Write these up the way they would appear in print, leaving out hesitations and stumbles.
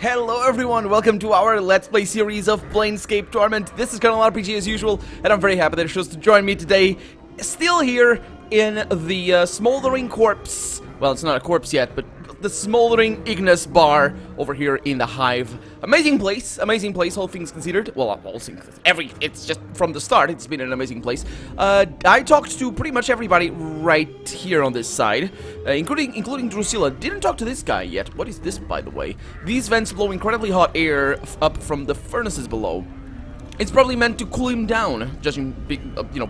Hello everyone, welcome to our Let's Play series of Planescape Torment. This is Colonel RPG as usual, and I'm very happy that you chose to join me today. Still here in the smoldering corpse. Well, it's not a corpse yet, but the smoldering Ignis bar over here in the Hive. Amazing place, all things considered. Well, all things, it's just from the start, it's been an amazing place. I talked to pretty much everybody right here on this side, including Drusilla. Didn't talk to this guy yet. What is this, by the way? These vents blow incredibly hot air up from the furnaces below. It's probably meant to cool him down, judging,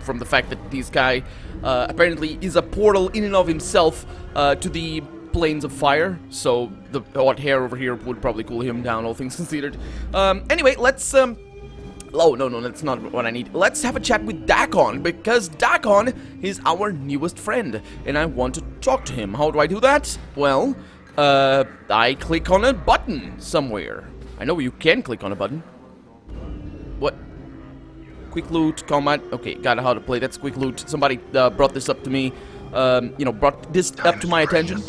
from the fact that this guy apparently is a portal in and of himself to the planes of fire, so the hot hair over here would probably cool him down, all things considered. Anyway, let's, oh, no, that's not what I need. Let's have a chat with Dak'kon, because Dak'kon is our newest friend, and I want to talk to him. How do I do that? Well, I click on a button somewhere. I know you can click on a button. What? Quick loot, combat. Okay, got how to play. That's quick loot. Somebody brought this up to me. Brought this up to my attention.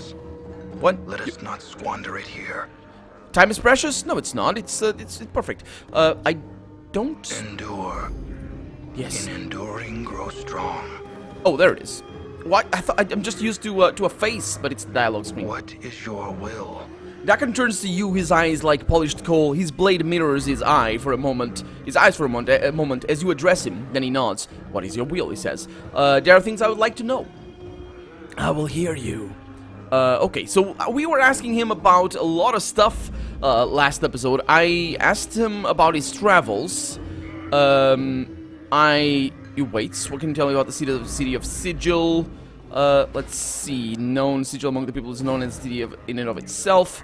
What? Let us not squander it here. Time is precious? No, it's not. It's perfect. I don't. Endure. Yes. In enduring, grow strong. Oh, there it is. What? I'm just used to a face, but it's the dialogue screen. What is your will? Dak'kon turns to you, his eyes like polished coal. His blade mirrors his eyes for a moment as you address him. Then he nods. What is your will? He says. There are things I would like to know. I will hear you. Okay, so we were asking him about a lot of stuff last episode. I asked him about his travels. You wait. What can you tell me about the city of Sigil? Let's see. Known Sigil among the people is known as the city in and of itself.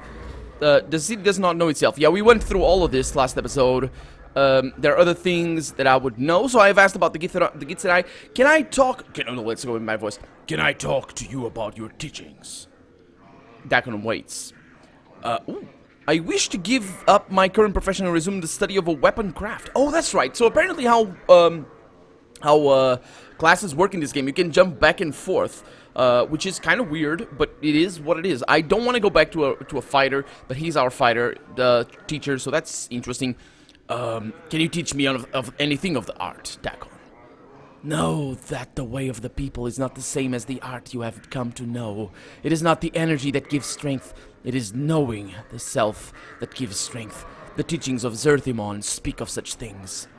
The city does not know itself. Yeah, we went through all of this last episode. There are other things that I would know, so I've asked about the Githzerai. Can I talk? No, let's go with my voice. Can I talk to you about your teachings? Dak'kon waits. I wish to give up my current profession and resume the study of a weapon craft. Oh, that's right. So apparently how classes work in this game, you can jump back and forth, which is kind of weird, but it is what it is. I don't want to go back to a fighter, but he's our fighter, the teacher, so that's interesting. Can you teach me of anything of the art, Dak'kon? Know that the way of the people is not the same as the art you have come to know. It is not the energy that gives strength. It is knowing the self that gives strength. The teachings of Zerthimon speak of such things.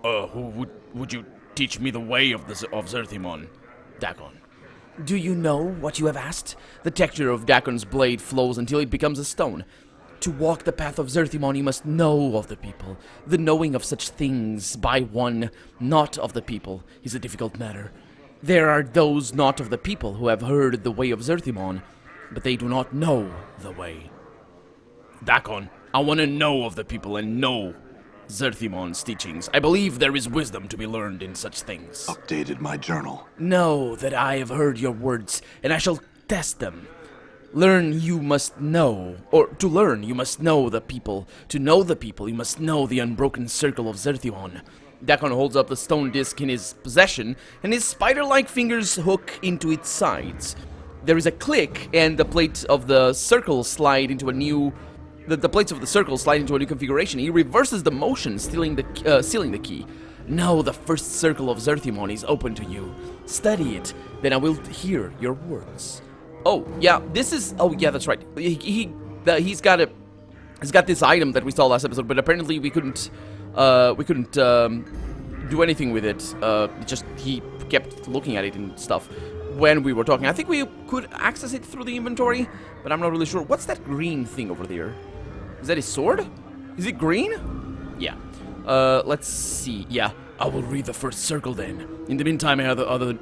Would you teach me the way of Zerthimon, Dak'kon? Do you know what you have asked? The texture of Dak'kon's blade flows until it becomes a stone. To walk the path of Zerthimon, you must know of the people. The knowing of such things by one not of the people is a difficult matter. There are those not of the people who have heard the way of Zerthimon, but they do not know the way. Dak'kon, I want to know of the people and know Zerthimon's teachings. I believe there is wisdom to be learned in such things. Updated my journal. Know that I have heard your words, and I shall test them. Learn, you must know, or to learn, you must know the people. To know the people, you must know the unbroken circle of Zerthimon. Dak'kon holds up the stone disc in his possession, and his spider-like fingers hook into its sides. There is a click, and the plates of the circle slide into a new... The plates of the circle slide into a new configuration. He reverses the motion, sealing the key. Now the first circle of Zerthimon is open to you. Study it, then I will hear your words. Oh, yeah, this is... Oh, yeah, that's right. He's got this item that we saw last episode, but apparently we couldn't do anything with it. He kept looking at it and stuff when we were talking. I think we could access it through the inventory, but I'm not really sure. What's that green thing over there? Is that his sword? Is it green? Yeah. Let's see. Yeah, I will read the first circle then. In the meantime, I have other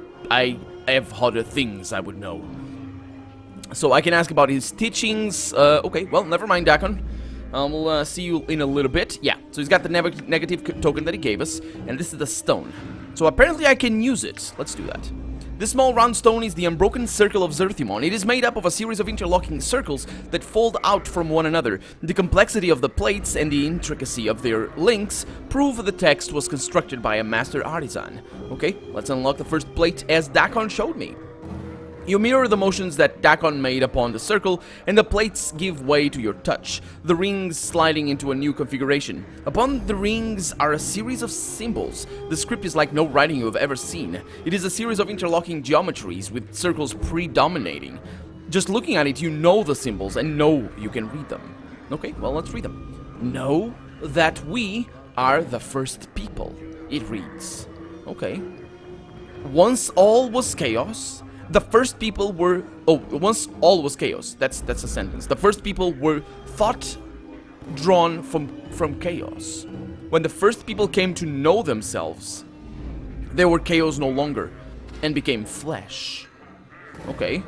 things I would know. So I can ask about his teachings. Okay, well, never mind, Dak'kon. We'll see you in a little bit. Yeah, so he's got the negative token that he gave us, and this is the stone. So apparently I can use it. Let's do that. This small round stone is the unbroken circle of Zerthimon. It is made up of a series of interlocking circles that fold out from one another. The complexity of the plates and the intricacy of their links prove the text was constructed by a master artisan. Okay, let's unlock the first plate as Dak'kon showed me. You mirror the motions that Dak'kon made upon the circle, and the plates give way to your touch, the rings sliding into a new configuration. Upon the rings are a series of symbols. The script is like no writing you have ever seen. It is a series of interlocking geometries with circles predominating. Just looking at it, you know the symbols and know you can read them. Okay, well, let's read them. Know that we are the first people, it reads. Okay. Once all was chaos, the first people were... Oh, once all was chaos. That's a sentence. The first people were thought drawn from chaos. When the first people came to know themselves, they were chaos no longer and became flesh. Okay.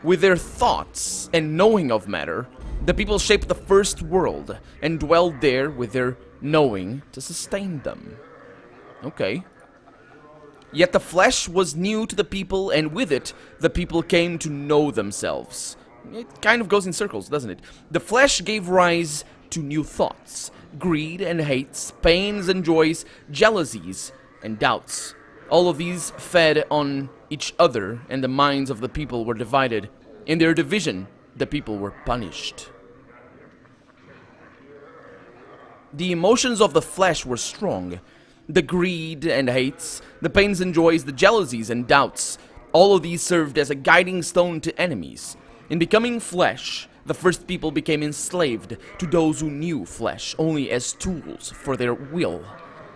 With their thoughts and knowing of matter, the people shaped the first world and dwelled there with their knowing to sustain them. Okay. Yet the flesh was new to the people, and with it, the people came to know themselves. It kind of goes in circles, doesn't it? The flesh gave rise to new thoughts, greed and hates, pains and joys, jealousies and doubts. All of these fed on each other, and the minds of the people were divided. In their division, the people were punished. The emotions of the flesh were strong. The greed and hates, the pains and joys, the jealousies and doubts, all of these served as a guiding stone to enemies. In becoming flesh, the first people became enslaved to those who knew flesh only as tools for their will.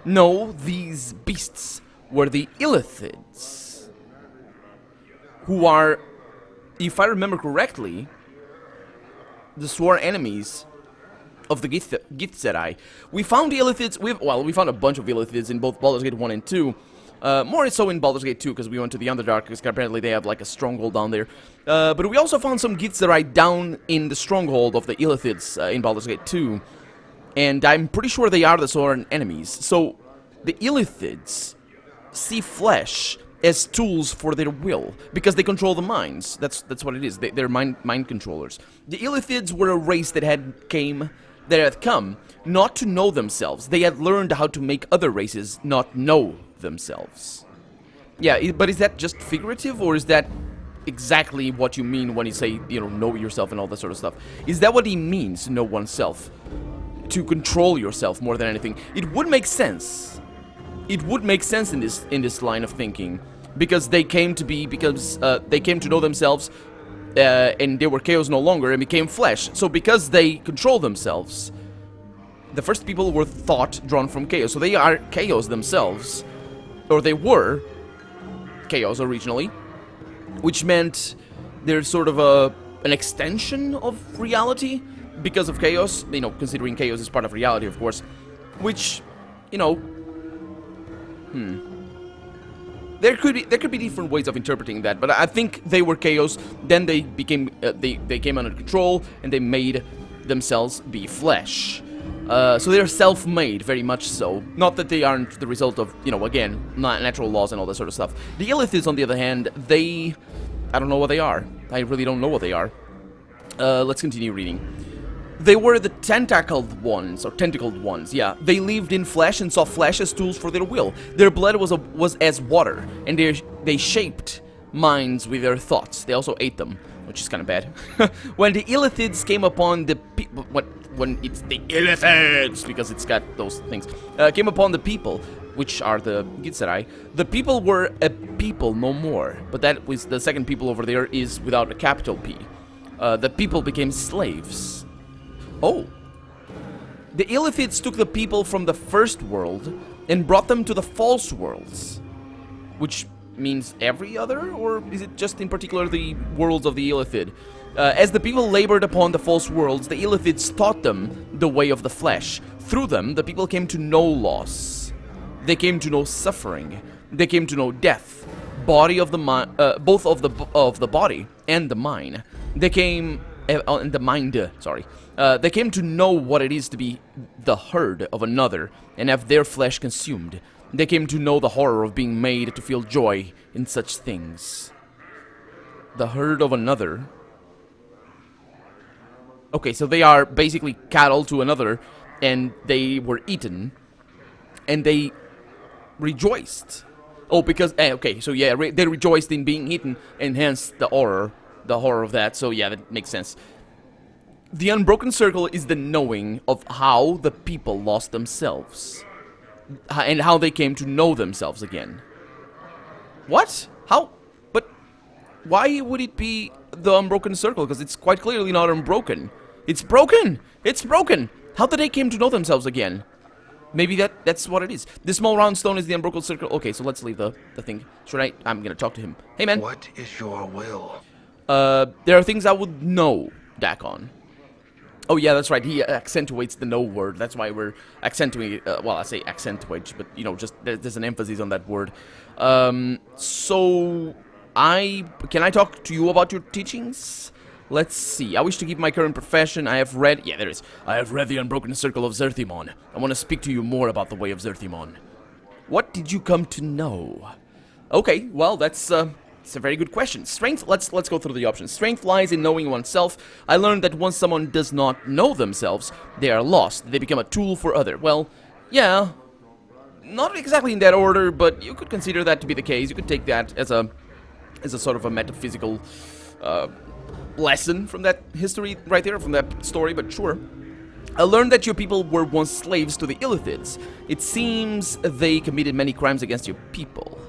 No, these beasts were the Illithids, who are, if I remember correctly, the sworn enemies of the Githzerai. We found the Illithids, we found a bunch of Illithids in both Baldur's Gate 1 and 2. More so in Baldur's Gate 2, because we went to the Underdark, because apparently they have like a stronghold down there. But we also found some Githzerai down in the stronghold of the Illithids in Baldur's Gate 2. And I'm pretty sure they are the sworn enemies. So, the Illithids see flesh as tools for their will, because they control the minds. That's what it is. They're mind controllers. The Illithids were a race that had come not to know themselves. They had learned how to make other races not know themselves. Yeah, but is that just figurative, or is that exactly what you mean when you say, know yourself and all that sort of stuff? Is that what he means, to know oneself? To control yourself more than anything? It would make sense. It would make sense in this line of thinking, because they came to know themselves, and they were chaos no longer and became flesh. So because they control themselves, the first people were thought drawn from chaos. So they are chaos themselves, or they were chaos originally, which meant they're sort of an extension of reality because of chaos. Considering chaos is part of reality, of course, which, There could be different ways of interpreting that, but I think they were chaos. Then they became they came under control, and they made themselves be flesh. So they're self-made, very much so. Not that they aren't the result of, again, natural laws and all that sort of stuff. The Illithids, on the other hand, I don't know what they are. I really don't know what they are. Let's continue reading. They were the tentacled ones, yeah. They lived in flesh and saw flesh as tools for their will. Their blood was as water, and they shaped minds with their thoughts. They also ate them, which is kind of bad. When the Illithids came upon the people, when it's the Illithids, because it's got those things, came upon the people, which are the Githzerai, the people were a people no more. But that was the second people over there is without a capital P. The people became slaves. Oh. The Illithids took the people from the first world and brought them to the false worlds. Which means every other? Or is it just in particular the worlds of the Illithid? As the people labored upon the false worlds, the Illithids taught them the way of the flesh. Through them, the people came to know loss. They came to know suffering. They came to know death. Both of the body and the mind. They came... the mind, sorry. They came to know what it is to be the herd of another and have their flesh consumed. They came to know the horror of being made to feel joy in such things. The herd of another. Okay, so they are basically cattle to another, and they were eaten, and they rejoiced. Oh, because okay, so yeah, they rejoiced in being eaten, and hence the horror of that. So yeah, that makes sense. The unbroken circle is the knowing of how the people lost themselves, and how they came to know themselves again. What? How? But why would it be the unbroken circle? Because it's quite clearly not unbroken. It's broken. It's broken. How did they came to know themselves again? Maybe that's what it is. The small round stone is the unbroken circle. Okay, so let's leave the thing. Should I? I'm gonna talk to him. Hey, man. What is your will? There are things I would know, Dak'kon. Oh, yeah, that's right. He accentuates the no word. That's why we're accentuating it. Well, I say accentuate, but, you know, just there's an emphasis on that word. So, can I talk to you about your teachings? Let's see. I wish to keep my current profession. I have read... Yeah, there is. I have read the Unbroken Circle of Zerthimon. I want to speak to you more about the way of Zerthimon. What did you come to know? Okay, well, that's it's a very good question. Strength, let's go through the options. Strength lies in knowing oneself. I learned that once someone does not know themselves, they are lost. They become a tool for other. Well, yeah, not exactly in that order, but you could consider that to be the case. You could take that as a sort of a metaphysical lesson from that history right there, from that story, but sure. I learned that your people were once slaves to the Illithids. It seems they committed many crimes against your people.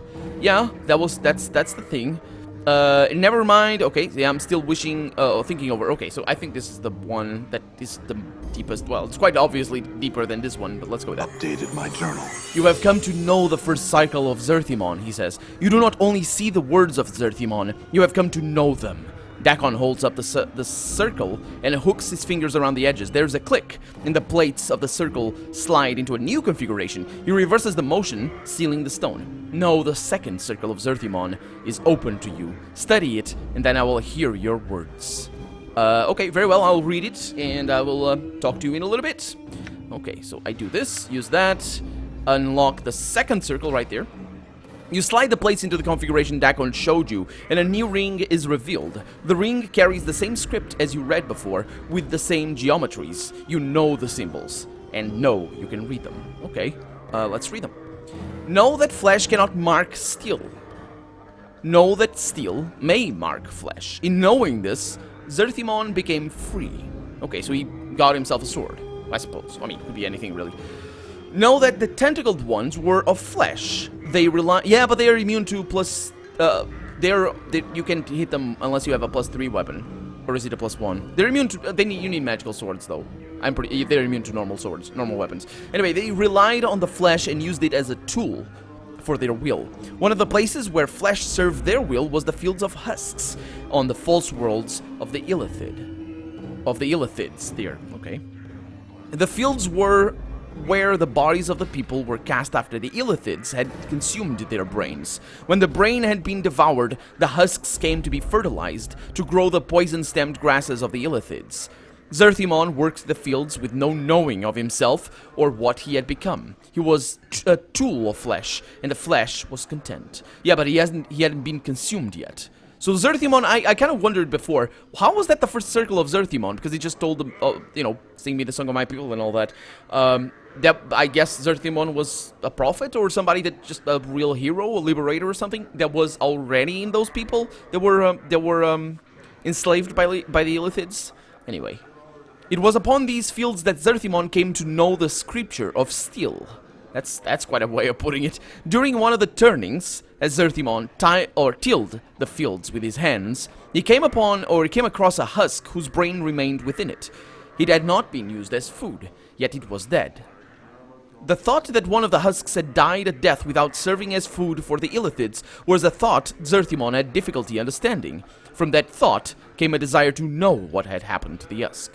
Yeah, that's the thing. Never mind. Okay, yeah, I'm still thinking over. Okay, so I think this is the one that is the deepest. Well, it's quite obviously deeper than this one, but let's go with that. Updated my journal. You have come to know the first cycle of Zerthimon, he says. You do not only see the words of Zerthimon, you have come to know them. Dak'kon holds up the circle and hooks his fingers around the edges. There's a click, and the plates of the circle slide into a new configuration. He reverses the motion, sealing the stone. No, the second circle of Zerthimon is open to you. Study it, and then I will hear your words. Okay, very well, I'll read it, and I will talk to you in a little bit. Okay, so I do this, use that, unlock the second circle right there. You slide the plates into the configuration Dak'kon showed you, and a new ring is revealed. The ring carries the same script as you read before, with the same geometries. You know the symbols, and know you can read them. Okay, let's read them. Know that flesh cannot mark steel. Know that steel may mark flesh. In knowing this, Zerthimon became free. Okay, so he got himself a sword, I suppose. I mean, it could be anything, really. Know that the tentacled ones were of flesh. They rely... Yeah, but they are immune to plus... you can hit them unless you have a +3 weapon. Or is it a +1? They're immune to... you need magical swords, though. They're immune to normal swords, normal weapons. Anyway, they relied on the flesh and used it as a tool for their will. One of the places where flesh served their will was the fields of husks on the false worlds of the Illithid. Of the Illithids there, okay? The fields were where the bodies of the people were cast after the Illithids had consumed their brains. When the brain had been devoured, the husks came to be fertilized to grow the poison-stemmed grasses of the Illithids. Zerthimon worked the fields with no knowing of himself or what he had become. He was a tool of flesh, and the flesh was content. Yeah, but he hadn't been consumed yet. So Zerthimon, I kind of wondered before, how was that the first circle of Zerthimon? Because he just told them, sing me the song of my people and all that. That I guess Zerthimon was a prophet or somebody that just a real hero, a liberator or something that was already in those people that were enslaved by the Illithids. Anyway, it was upon these fields that Zerthimon came to know the scripture of steel. That's quite a way of putting it. During one of the turnings, as Zerthimon tilled the fields with his hands, he came across a husk whose brain remained within it. It had not been used as food, yet it was dead. The thought that one of the husks had died a death without serving as food for the Illithids was a thought Zerthimon had difficulty understanding. From that thought came a desire to know what had happened to the husk.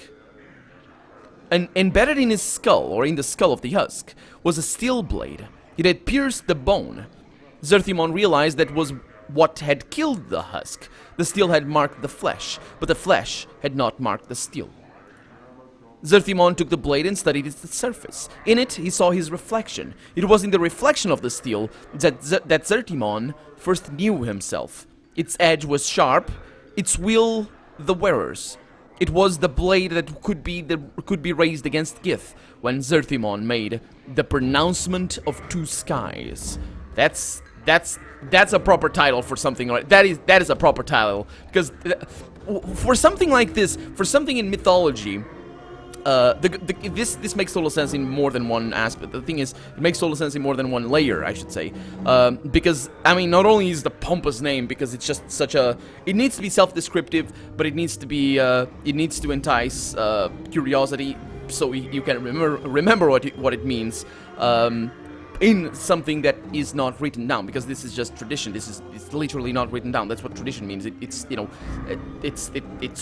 And embedded in his skull, or in the skull of the husk, was a steel blade. It had pierced the bone. Zerthimon realized that was what had killed the husk. The steel had marked the flesh, but the flesh had not marked the steel. Zerthimon took the blade and studied its surface. In it, he saw his reflection. It was in the reflection of the steel that Zerthimon first knew himself. Its edge was sharp, its wheel the wearer's. It was the blade that could be raised against Gith when Zerthimon made the pronouncement of two skies. That's That's a proper title for something like that. Is a proper title, because for something like this, for something in mythology, this makes total sense in more than one aspect. The thing is, it makes total sense in more than one layer, I should say, because I mean, not only is the pompous name, because it's just such a, it needs to be self-descriptive, but it needs to be, it needs to entice curiosity, so you can remember what it means. In something that is not written down, because this is just tradition. It's literally not written down. That's what tradition means. It's you know, it's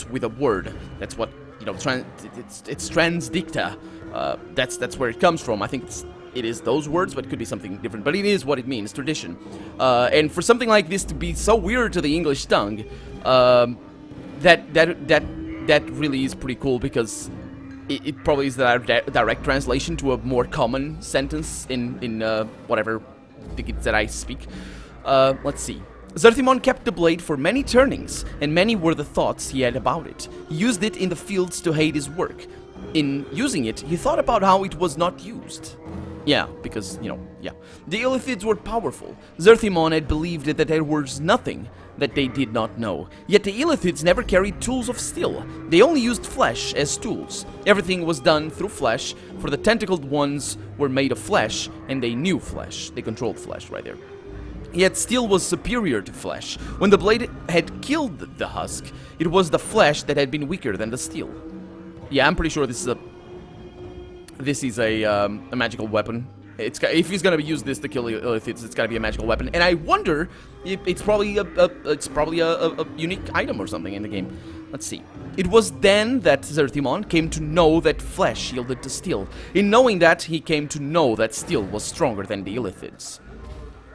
with a word. That's what, you know, it's trans dicta. That's where it comes from. I think it is those words, but it could be something different. But it is what it means, tradition. And for something like this to be so weird to the English tongue, that really is pretty cool, because it probably is the direct translation to a more common sentence in whatever that I speak. Let's see. Zerthimon kept the blade for many turnings, and many were the thoughts he had about it. He used it in the fields to hate his work. In using it, he thought about how it was not used. Yeah, because, you know, yeah. The Illithids were powerful. Zerthimon had believed that there was nothing that they did not know. Yet the Illithids never carried tools of steel. They only used flesh as tools. Everything was done through flesh, for the tentacled ones were made of flesh, and they knew flesh. They controlled flesh right there. Yet steel was superior to flesh. When the blade had killed the husk, it was the flesh that had been weaker than the steel. Yeah, I'm pretty sure this is a magical weapon. If he's gonna use this to kill Illithids, it's gotta be a magical weapon. And I wonder if it's probably a unique item or something in the game. Let's see. It was then that Zerthimon came to know that flesh yielded to steel. In knowing that, he came to know that steel was stronger than the Illithids.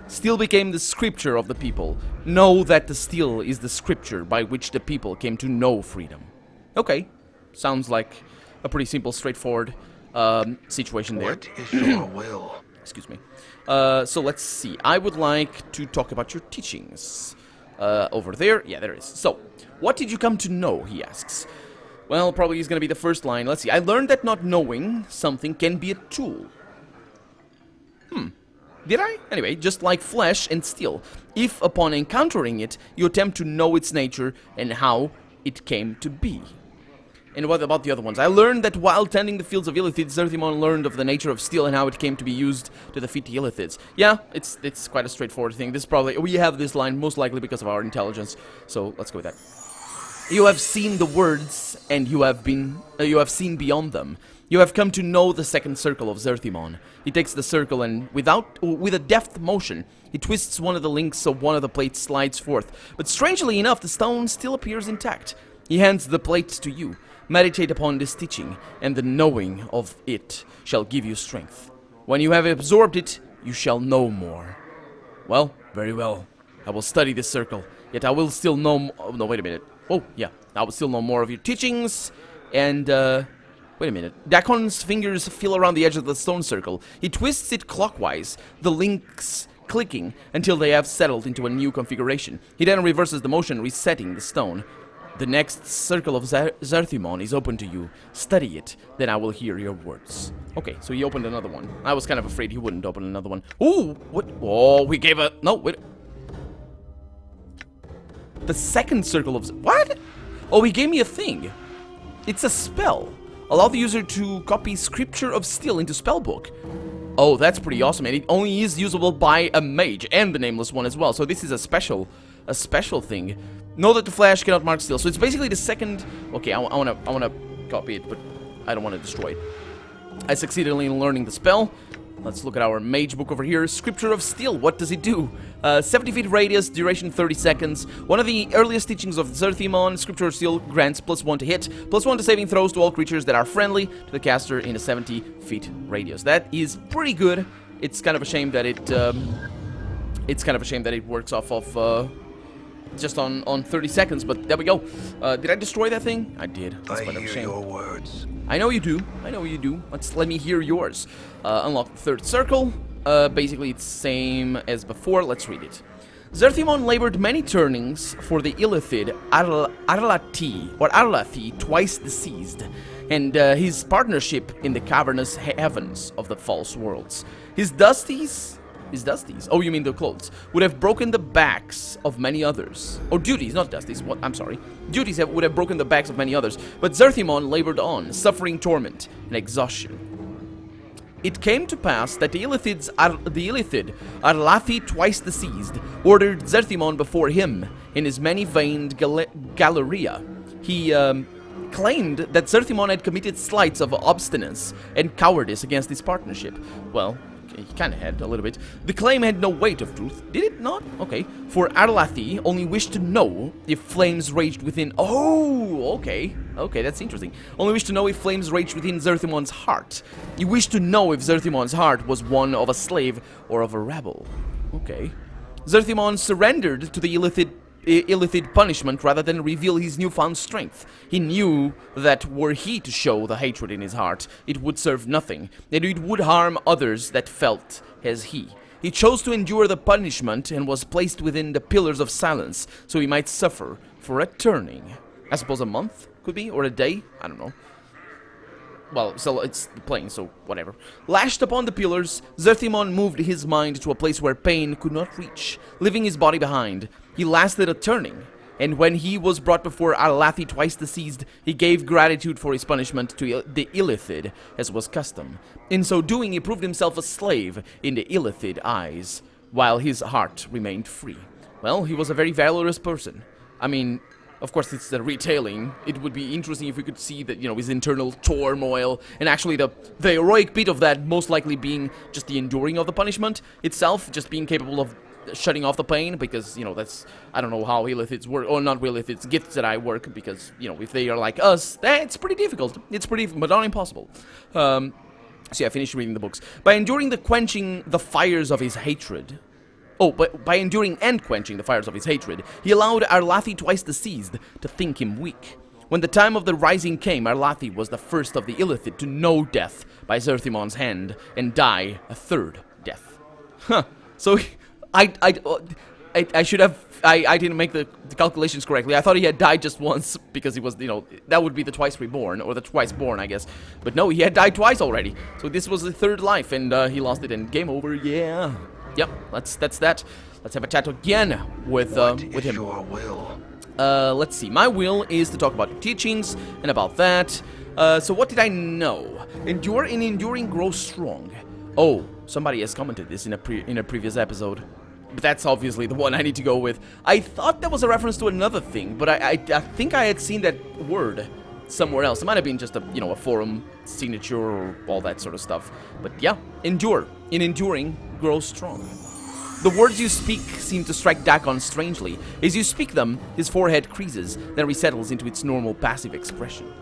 Steel became the scripture of the people. Know that the steel is the scripture by which the people came to know freedom. Okay, sounds like a pretty simple, straightforward situation there. What is your will? Excuse me. So let's see. I would like to talk about your teachings. Over there? Yeah, there is. So, what did you come to know, he asks. Well, probably is going to be the first line. Let's see. I learned that not knowing something can be a tool. Did I? Anyway, just like flesh and steel. If, upon encountering it, you attempt to know its nature and how it came to be. And what about the other ones? I learned that while tending the fields of Illithids, Zerthimon learned of the nature of steel and how it came to be used to defeat the Illithids. Yeah, it's quite a straightforward thing. This probably, we have this line most likely because of our intelligence. So let's go with that. You have seen the words, and you have seen beyond them. You have come to know the second circle of Zerthimon. He takes the circle and, with a deft motion, he twists one of the links so one of the plates slides forth. But strangely enough, the stone still appears intact. He hands the plate to you. Meditate upon this teaching, and the knowing of it shall give you strength. When you have absorbed it, you shall know more. Well, very well. I will study this circle, yet I will still know... Oh, no, wait a minute. Oh, yeah. I will still know more of your teachings, and, wait a minute. Dak'kon's fingers feel around the edge of the stone circle. He twists it clockwise, the links clicking, until they have settled into a new configuration. He then reverses the motion, resetting the stone. The next circle of Zerthimon is open to you. Study it, then I will hear your words. Okay, so he opened another one. I was kind of afraid he wouldn't open another one. Ooh, what? Oh, we gave a... No, wait. The second circle of... What? Oh, he gave me a thing. It's a spell. Allow the user to copy Scripture of Steel into Spellbook. Oh, that's pretty awesome, and it only is usable by a mage and the Nameless One as well. So this is a special thing. Know that the flash cannot mark steel. So it's basically the second... Okay, I wanna copy it, but I don't want to destroy it. I succeeded in learning the spell. Let's look at our mage book over here. Scripture of Steel. What does it do? 70 feet radius, duration 30 seconds. One of the earliest teachings of Zerthimon, Scripture of Steel grants +1 to hit, +1 to saving throws to all creatures that are friendly to the caster in a 70 feet radius. That is pretty good. It's kind of a shame that it works off of just on 30 seconds, but there we go. Did I destroy that thing? I did. That's I quite a hear shame. your words. I know you do. I know you do. Let me hear yours. Unlock the third circle. Basically, it's same as before. Let's read it. Zerthimon labored many turnings for the Illithid Arlathi, twice deceased, and his partnership in the cavernous heavens of the false worlds. His Is Dusty's? Oh, you mean the clothes. Would have broken the backs of many others. Or duties, not Dusty's. What? I'm sorry. Duties would have broken the backs of many others. But Zerthimon labored on, suffering torment and exhaustion. It came to pass that the Illithid, Arlathi twice deceased, ordered Zerthimon before him in his many-veined Galleria. He claimed that Zerthimon had committed slights of obstinance and cowardice against his partnership. Well, he kind of had, a little bit. The claim had no weight of truth, did it not? Okay. For Arlathi only wished to know if flames raged within... Oh, okay. Okay, that's interesting. Only wished to know if flames raged within Zerthimon's heart. He wished to know if Zerthimon's heart was one of a slave or of a rebel. Okay. Zerthimon surrendered to the Illithid punishment rather than reveal his newfound strength. He knew that were he to show the hatred in his heart, it would serve nothing, and it would harm others that felt as he. He chose to endure the punishment and was placed within the pillars of silence, so he might suffer for a turning. I suppose a month could be, or a day? I don't know. Well, so it's plain, so whatever. Lashed upon the pillars, Zerthimon moved his mind to a place where pain could not reach, leaving his body behind. He lasted a turning, and when he was brought before Arlathi twice deceased, he gave gratitude for his punishment to the Illithid, as was custom. In so doing, he proved himself a slave in the Illithid eyes, while his heart remained free. Well, he was a very valorous person. I mean... Of course, it's the retelling. It would be interesting if we could see that, you know, his internal turmoil, and actually the heroic bit of that most likely being just the enduring of the punishment itself, just being capable of shutting off the pain, because, you know, that's, I don't know how Illithids work, or not Illithids, gifts that I work, because, you know, if they are like us, it's pretty difficult. It's pretty, but not impossible. So yeah, I finished reading the books. By enduring the quenching the fires of his hatred... Oh, but by enduring and quenching the fires of his hatred, he allowed Arlathi twice deceased to think him weak. When the time of the rising came, Arlathi was the first of the Illithid to know death by Zerthimon's hand and die a third death. Huh. So, I should have... I didn't make the calculations correctly. I thought he had died just once because he was, you know, that would be the twice reborn, or the twice born, I guess. But no, he had died twice already. So this was the third life, and he lost it, and game over, yeah. Yep, that's that. Let's have a chat again with him. Your will? Let's see. My will is to talk about your teachings and about that. So what did I know? Endure, in enduring grow strong. Oh, somebody has commented this in a previous episode. But that's obviously the one I need to go with. I thought that was a reference to another thing, but I think I had seen that word somewhere else. It might have been just a forum signature or all that sort of stuff. But yeah, endure. In enduring, grow strong. The words you speak seem to strike Dak'kon strangely. As you speak them, his forehead creases, then resettles into its normal passive expression.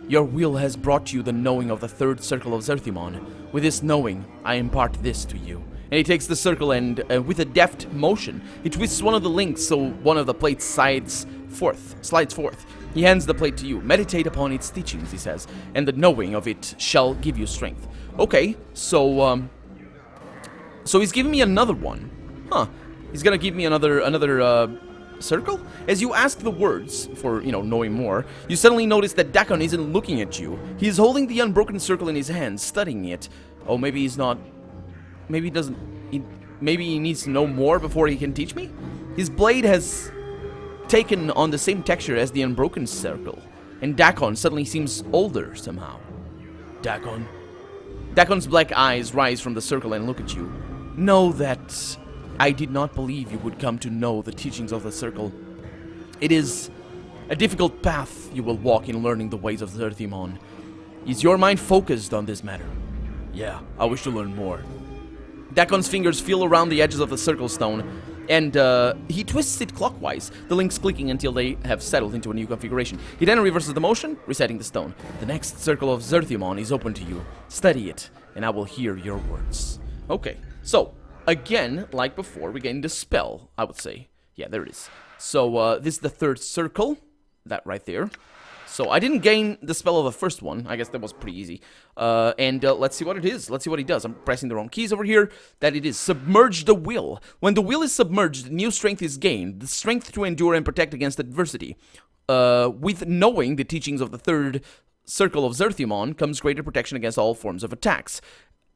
Your will has brought you the knowing of the third circle of Zerthimon. With this knowing, I impart this to you. And he takes the circle and, with a deft motion, he twists one of the links so one of the plates slides forth. He hands the plate to you. Meditate upon its teachings, he says, and the knowing of it shall give you strength. Okay, so he's giving me another one. Huh. He's gonna give me another circle? As you ask the words for, you know, knowing more, you suddenly notice that Dak'kon isn't looking at you. He is holding the unbroken circle in his hand, studying it. Oh, maybe he's not... Maybe he doesn't... Maybe he needs to know more before he can teach me? His blade has taken on the same texture as the unbroken circle, and Dak'kon suddenly seems older somehow. Dak'kon. Dak'kon's black eyes rise from the circle and look at you. Know that I did not believe you would come to know the teachings of the circle. It is a difficult path you will walk in learning the ways of Zerthimon. Is your mind focused on this matter? Yeah, I wish to learn more. Dak'kon's fingers feel around the edges of the circle stone, and he twists it clockwise, the links clicking until they have settled into a new configuration. He then reverses the motion, resetting the stone. The next circle of Zerthimon is open to you. Study it, and I will hear your words. Okay, so, again, like before, we gained a spell, I would say. Yeah, there it is. So, this is the third circle, that right there. So, I didn't gain the spell of the first one. I guess that was pretty easy. And let's see what it is. Let's see what he does. I'm pressing the wrong keys over here. That it is. Submerge the will. When the will is submerged, new strength is gained. The strength to endure and protect against adversity. With knowing the teachings of the third circle of Zerthimon comes greater protection against all forms of attacks.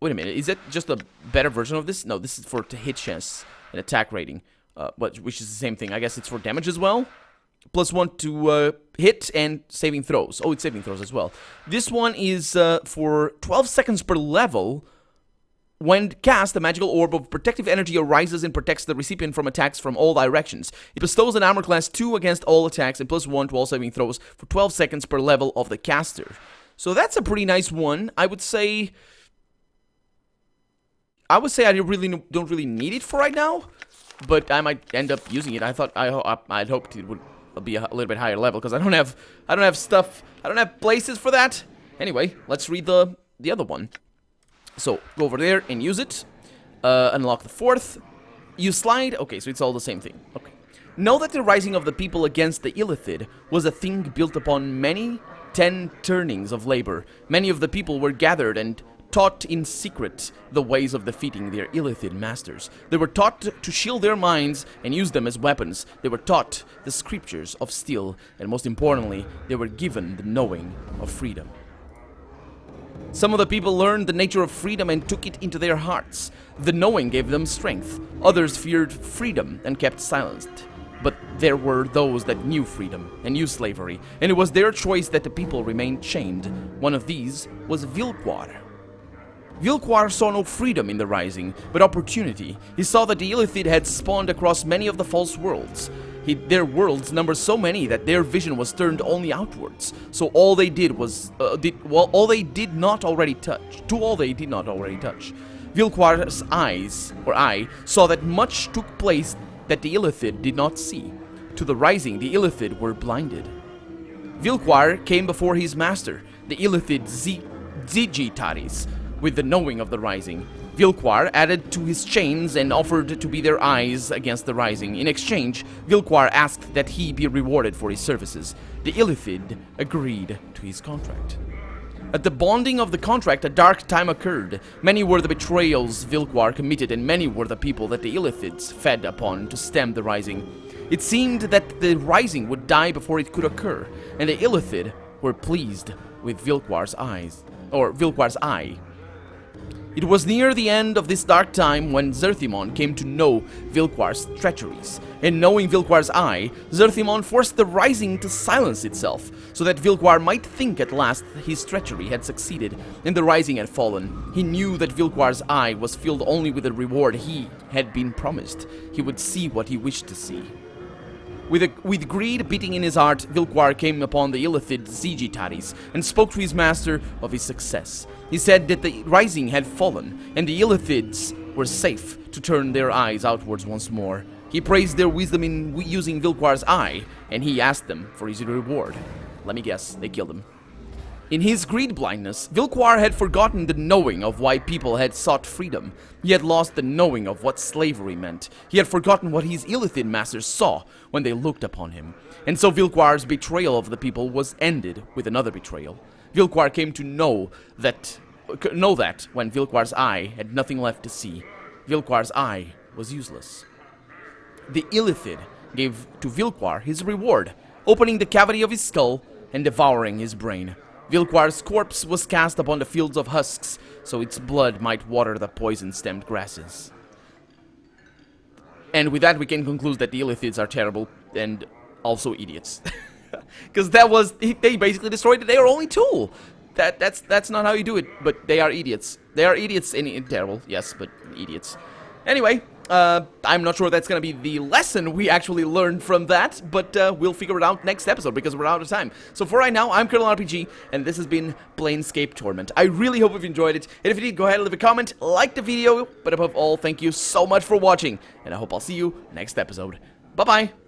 Wait a minute, is that just a better version of this? No, this is for hit chance and attack rating, which is the same thing. I guess it's for damage as well. +1 to hit and saving throws. Oh, it's saving throws as well. This one is for 12 seconds per level. When cast, a magical orb of protective energy arises and protects the recipient from attacks from all directions. It bestows an armor class 2 against all attacks and +1 to all saving throws for 12 seconds per level of the caster. So that's a pretty nice one. I would say I don't really need it for right now, but I might end up using it. I'd hoped it would be a little bit higher level because I don't have stuff. I don't have places for that. Anyway, let's read the other one. So go over there and use it. Unlock the 4th. You slide. Okay, so it's all the same thing. Okay. Know that the rising of the people against the Illithid was a thing built upon many 10 turnings of labor. Many of the people were gathered and taught in secret the ways of defeating their Illithid masters. They were taught to shield their minds and use them as weapons. They were taught the scriptures of steel, and most importantly, they were given the knowing of freedom. Some of the people learned the nature of freedom and took it into their hearts. The knowing gave them strength. Others feared freedom and kept silent. But there were those that knew freedom and knew slavery, and it was their choice that the people remained chained. One of these was Vilquar. Vilquar saw no freedom in the rising, but opportunity. He saw that the Illithid had spawned across many of the false worlds. Their worlds numbered so many that their vision was turned only outwards. So all they did was, all they did not already touch. Vilquar's eye saw that much took place that the Illithid did not see. To the rising, the Illithid were blinded. Vilquar came before his master, the Illithid Zigitaris, with the knowing of the rising. Vilquar added to his chains and offered to be their eyes against the rising. In exchange, Vilquar asked that he be rewarded for his services. The Illithid agreed to his contract. At the bonding of the contract, a dark time occurred. Many were the betrayals Vilquar committed, and many were the people that the Illithids fed upon to stem the rising. It seemed that the rising would die before it could occur, and the Illithid were pleased with Vilquar's eye. It was near the end of this dark time when Zerthimon came to know Vilquar's treacheries. And knowing Vilquar's eye, Zerthimon forced the rising to silence itself, so that Vilquar might think at last his treachery had succeeded and the rising had fallen. He knew that Vilquar's eye was filled only with the reward he had been promised. He would see what he wished to see. With greed beating in his heart, Vilquar came upon the Illithid Zigitaris and spoke to his master of his success. He said that the rising had fallen, and the Illithids were safe to turn their eyes outwards once more. He praised their wisdom in using Vilquar's eye, and he asked them for his reward. Let me guess, they killed him. In his greed blindness, Vilquar had forgotten the knowing of why people had sought freedom. He had lost the knowing of what slavery meant. He had forgotten what his Illithid masters saw when they looked upon him. And so Vilquar's betrayal of the people was ended with another betrayal. Vilquar came to know that when Vilquar's eye had nothing left to see, Vilquar's eye was useless. The Illithid gave to Vilquar his reward, opening the cavity of his skull and devouring his brain. Vilquar's corpse was cast upon the fields of husks, so its blood might water the poison-stemmed grasses. And with that, we can conclude that the Illithids are terrible and also idiots. Because they basically destroyed their only tool. That's not how you do it, but they are idiots. They are idiots and terrible, yes, but idiots. Anyway, I'm not sure that's going to be the lesson we actually learned from that, but we'll figure it out next episode because we're out of time. So for right now, I'm Colonel RPG, and this has been Planescape Torment. I really hope you've enjoyed it, and if you did, go ahead and leave a comment, like the video, but above all, thank you so much for watching, and I hope I'll see you next episode. Bye-bye!